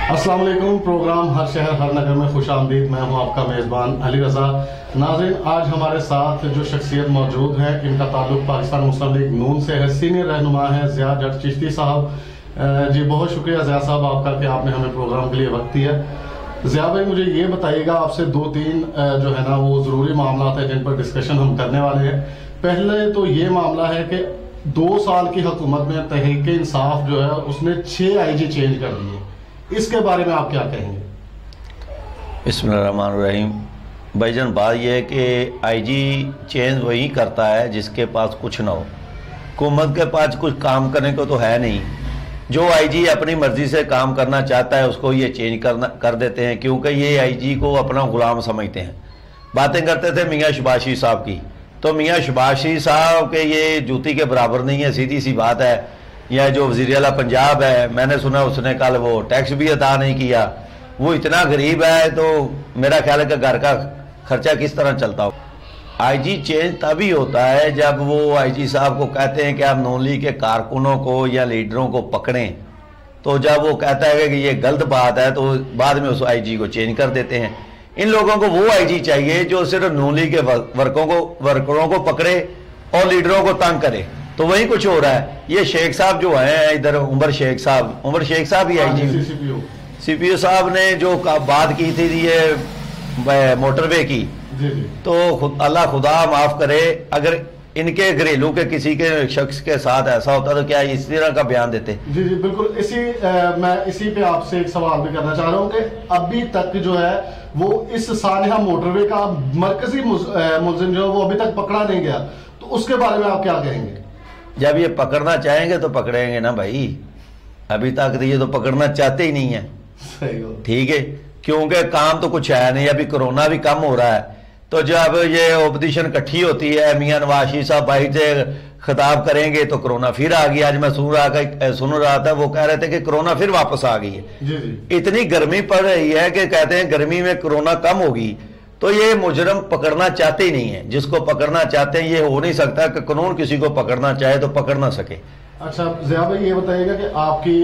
अस्सलाम वालेकुम। प्रोग्राम हर शहर हर नगर में खुश आमदीद। मैं हूं आपका मेज़बान अली रज़ा। नाज़रीन, आज हमारे साथ जो शख्सियत मौजूद है, इनका ताल्लुक पाकिस्तान मुस्लिम लीग नून से है। सीनियर रहनुमा है ज़िया जट चिश्ती साहब। जी बहुत शुक्रिया ज़िया साहब आपका कि आपने हमें प्रोग्राम के लिए वक्त दिया। ज़िया भाई, मुझे ये बताइएगा, आपसे 2-3 जो है ना वो ज़रूरी मामला है जिन पर डिस्कशन हम करने वाले हैं। पहले तो ये मामला है कि 2 साल की हुकूमत में तहरीक इंसाफ जो है उसने 6 IG चेंज कर दिए। इसके बारे में आप क्या कहेंगे? बिस्मिल्लाहिर्रहमानिर्रहीम। भाईजान, बात यह है कि IG चेंज वही करता है जिसके पास कुछ ना हो। हुकूमत के पास कुछ काम करने को तो है नहीं। जो IG अपनी मर्जी से काम करना चाहता है उसको ये चेंज कर देते हैं, क्योंकि ये IG को अपना गुलाम समझते हैं। बातें करते थे मियाँ शबाशी साहब की, तो मियाँ शबाशी साहब के ये जूती के बराबर नहीं है, सीधी सी बात है। या जो वज़ीर आला पंजाब है, मैंने सुना उसने कल वो टैक्स भी अदा नहीं किया। वो इतना गरीब है तो मेरा ख्याल है कि घर का खर्चा किस तरह चलता हो। IG चेंज तभी होता है जब वो IG साहब को कहते हैं कि आप नून लीग के कारकुनों को या लीडरों को पकड़ें, तो जब वो कहता है कि ये गलत बात है तो बाद में उस IG को चेंज कर देते हैं। इन लोगों को वो IG चाहिए जो सिर्फ नून लीग के वर्करों को पकड़े और लीडरों को तंग करे। तो वही कुछ हो रहा है। ये शेख साहब जो हैं इधर, उमर शेख साहब ही IG CPO साहब ने जो बात की थी ये मोटरवे की, तो अल्लाह खुदा माफ करे अगर इनके घरेलू के किसी के शख्स के साथ ऐसा होता तो क्या इस तरह का बयान देते? जी बिल्कुल। मैं इसी पे आपसे एक सवाल भी करना चाह रहा हूँ कि अभी तक जो है वो इस सानिया मोटरवे का मरकजी मुलजिम जो है वो अभी तक पकड़ा नहीं गया, तो उसके बारे में आप क्या कहेंगे? जब ये पकड़ना चाहेंगे तो पकड़ेंगे ना भाई। अभी तक तो ये तो पकड़ना चाहते ही नहीं है। ठीक है, क्योंकि काम तो कुछ है नहीं। अभी कोरोना भी कम हो रहा है, तो जब ये ऑपोजिशन इकट्ठी होती है, मियां नवाज शरीफ साहब बाहर से खिताब करेंगे तो कोरोना फिर आ गई। आज मैं सुन रहा था वो कह रहे थे कि कोरोना फिर वापस आ गई है। इतनी गर्मी पड़ रही है कि कहते हैं गर्मी में कोरोना कम होगी। तो ये मुजरम पकड़ना चाहते ही नहीं है। जिसको पकड़ना चाहते हैं, ये हो नहीं सकता कि कानून किसी को पकड़ना चाहे तो पकड़ ना सके। अच्छा ज़िया भाई, ये बताइएगा कि आपकी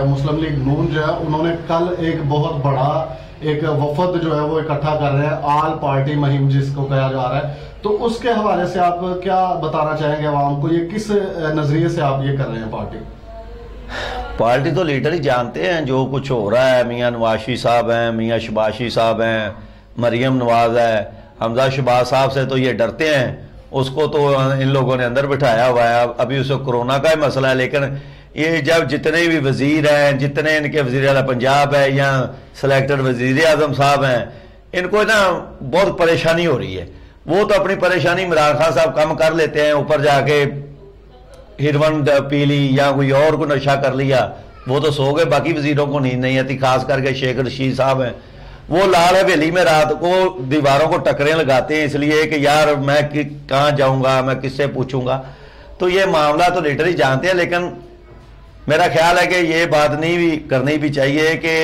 मुस्लिम लीग नून जो है उन्होंने कल एक बहुत बड़ा एक वफद जो है वो इकट्ठा कर रहे हैं, ऑल पार्टी मुहिम जिसको कहा जा रहा है, तो उसके हवाले से आप क्या बताना चाहेंगे आवाम को? ये किस नजरिए से आप ये कर रहे हैं? पार्टी तो लीडर ही जानते हैं जो कुछ हो रहा है। मियाँ नवाज शरीफ साहब हैं, मियाँ शबाशी साहब हैं, मरियम नवाज है, हमजा शबाज साहब से तो ये डरते हैं। उसको तो इन लोगों ने अंदर बिठाया हुआ है। अभी उसको कोरोना का ही मसला है, लेकिन ये जब जितने भी वजीर हैं, जितने इनके वज़ीर आला पंजाब है या सिलेक्टेड वज़ीर आज़म साहब हैं, इनको ना बहुत परेशानी हो रही है। वो तो अपनी परेशानी इमरान खान साहब कम कर लेते हैं, ऊपर जाके हिरवन पी ली या कोई और को नशा कर लिया, वो तो सो गए। बाकी वजीरों को नींद नहीं आती, खास करके शेख रशीद साहब हैं, वो लाल हवेली में रात को दीवारों को टक्करें लगाते हैं इसलिए कि यार मैं कहाँ जाऊंगा, मैं किससे पूछूंगा। तो ये मामला तो लीडर ही जानते हैं, लेकिन मेरा ख्याल है कि ये बात नहीं भी करनी भी चाहिए कि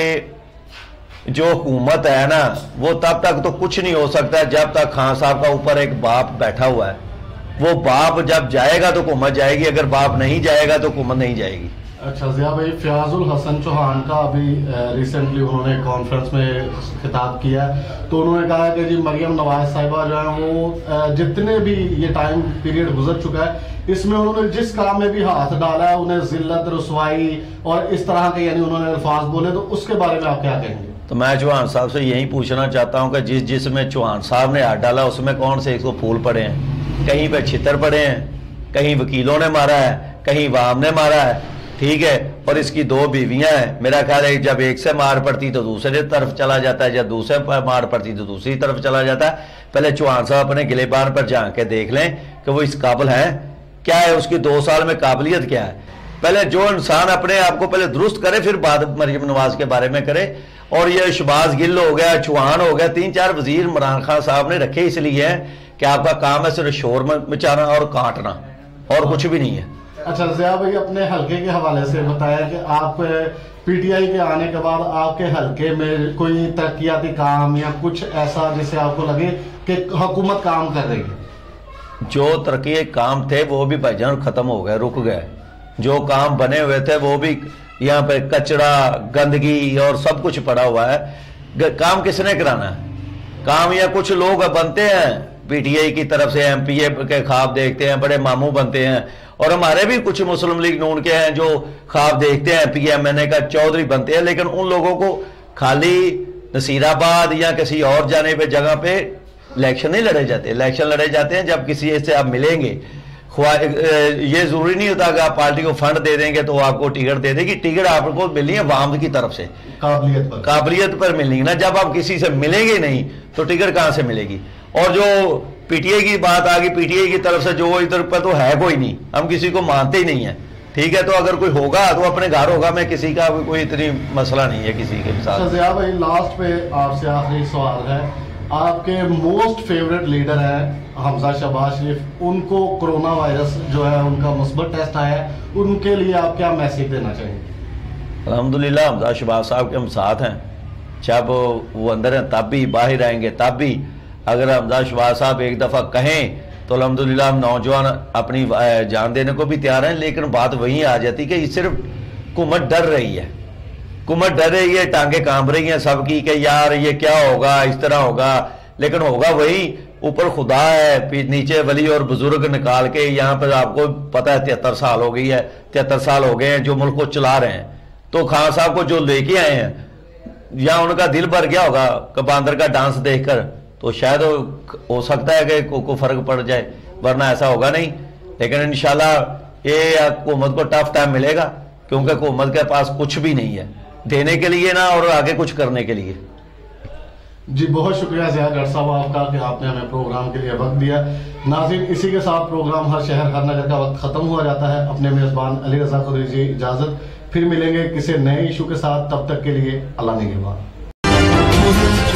जो हुकूमत है ना वो तब तक तो कुछ नहीं हो सकता जब तक खान साहब का ऊपर एक बाप बैठा हुआ है। वो बाप जब जाएगा तो हुकूमत जाएगी, अगर बाप नहीं जाएगा तो हुकूमत नहीं जाएगी। अच्छा ज़िया भाई, फयाजुल हसन चौहान का अभी रिसेंटली उन्होंने कॉन्फ्रेंस में खिताब किया, तो उन्होंने कहा कि जी मरियम नवाज साहिबा जो है वो जितने भी ये टाइम पीरियड गुजर चुका है इसमें उन्होंने जिस काम में भी हाथ डाला है उन्हें जिल्लत रसवाई और इस तरह के यानी उन्होंने अल्फाज बोले, तो उसके बारे में आप क्या कहेंगे? तो मैं चौहान साहब से यही पूछना चाहता हूँ कि जिसमें चौहान साहब ने हाथ डाला उसमें कौन से इसको फूल पड़े हैं? कहीं पे छितर पड़े हैं, कहीं वकीलों ने मारा है, कहीं वाम ने मारा है। ठीक है, और इसकी 2 बीवियां हैं। मेरा ख्याल है जब एक से मार पड़ती तो दूसरे तरफ चला जाता है, जब दूसरे पर मार पड़ती तो दूसरी तरफ चला जाता है। पहले चौहान साहब अपने गिलेबान पर झांक के देख लें कि वो इस काबिल है, क्या है उसकी 2 साल में काबिलियत क्या है। पहले जो इंसान अपने आप को पहले दुरुस्त करे फिर बात मरियम नवाज के बारे में करे। और ये शबाज गिल हो गया, चौहान हो गया, 3-4 वजीर इमरान खान साहब ने रखे इसलिए है कि आपका काम है सिर्फ शोर मचाना और काटना, और कुछ भी नहीं है। अच्छा ज़िया भाई, अपने हल्के के हवाले से बताया कि आप PTI के आने के बाद आपके हल्के में कोई तरक्याती काम या कुछ ऐसा जिससे आपको लगे कि हुकूमत काम कर रही है? जो तरक्की काम थे वो भी भाईजान खत्म हो गए, रुक गए। जो काम बने हुए थे वो भी यहाँ पे कचरा, गंदगी और सब कुछ पड़ा हुआ है। काम किसने कराना है? काम या कुछ लोग बनते हैं पीटीआई की तरफ से, एमपीए के ख्वाब देखते हैं, बड़े मामू बनते हैं, और हमारे भी कुछ मुस्लिम लीग नून के हैं जो ख्वाब देखते हैं पीएमएनए का चौधरी बनते हैं, लेकिन उन लोगों को खाली नसीराबाद या किसी और जाने पे जगह पे इलेक्शन नहीं लड़े जाते। इलेक्शन लड़े जाते हैं जब किसी से आप मिलेंगे। ये जरूरी नहीं होता कि आप पार्टी को फंड दे देंगे तो आपको टिकट दे देगी। टिकट आपको मिलनी है अवाम की तरफ से, काबिलियत पर मिलनी है ना। जब आप किसी से मिलेंगे नहीं तो टिकट कहां से मिलेगी? और जो पीटीआई की बात आ गई, पीटीआई की तरफ से जो इधर पर तो है कोई नहीं, हम किसी को मानते ही नहीं है। ठीक है, तो अगर कोई होगा तो अपने घर होगा, मैं किसी का कोई इतनी मसला नहीं है किसी के साथ। ज़िया भाई, लास्ट पे आपसे आखिरी सवाल है, आपके मोस्ट फेवरेट लीडर हैं हमजा शहबाज शरीफ, उनको कोरोना वायरस जो है उनका मुस्बत टेस्ट आया है, उनके लिए आप क्या मैसेज देना चाहेंगे? अल्हम्दुलिल्लाह हमजा शहबाज साहब के हम साथ हैं, जब वो अंदर हैं तब भी, बाहर आएंगे तब भी। अगर हमजा शहबाज साहब एक दफ़ा कहें तो अल्हम्दुलिल्लाह हम नौजवान अपनी जान देने को भी तैयार हैं। लेकिन बात वहीं आ जाती कि सिर्फ हुकूमत डर रही है, हुकूमत डर रही है, टांगे कांप रही हैं सबकी कि यार ये क्या होगा, इस तरह होगा। लेकिन होगा वही, ऊपर खुदा है, नीचे वली और बुजुर्ग निकाल के। यहाँ पर आपको पता है 73 साल हो गई है, 73 साल हो गए हैं जो मुल्क को चला रहे हैं। तो खान साहब को जो लेके आए हैं, या उनका दिल भर गया होगा बांदर का डांस देखकर, तो शायद हो सकता है कि को फर्क पड़ जाए, वरना ऐसा होगा नहीं। लेकिन इंशाल्लाह ये हुकूमत को टफ टाइम मिलेगा, क्योंकि हुकूमत के पास कुछ भी नहीं है देने के लिए ना, और आगे कुछ करने के लिए। जी बहुत शुक्रिया ज़िया डॉक्टर साहब आपका कि आपने हमें प्रोग्राम के लिए वक्त दिया। नाज़रीन, इसी के साथ प्रोग्राम हर शहर हर नगर का वक्त ख़त्म हुआ जाता है। अपने मेज़बान अली रज़ा को दीजिए इजाज़त, फिर मिलेंगे किसी नए इशू के साथ। तब तक के लिए अल्लाह निगहबान।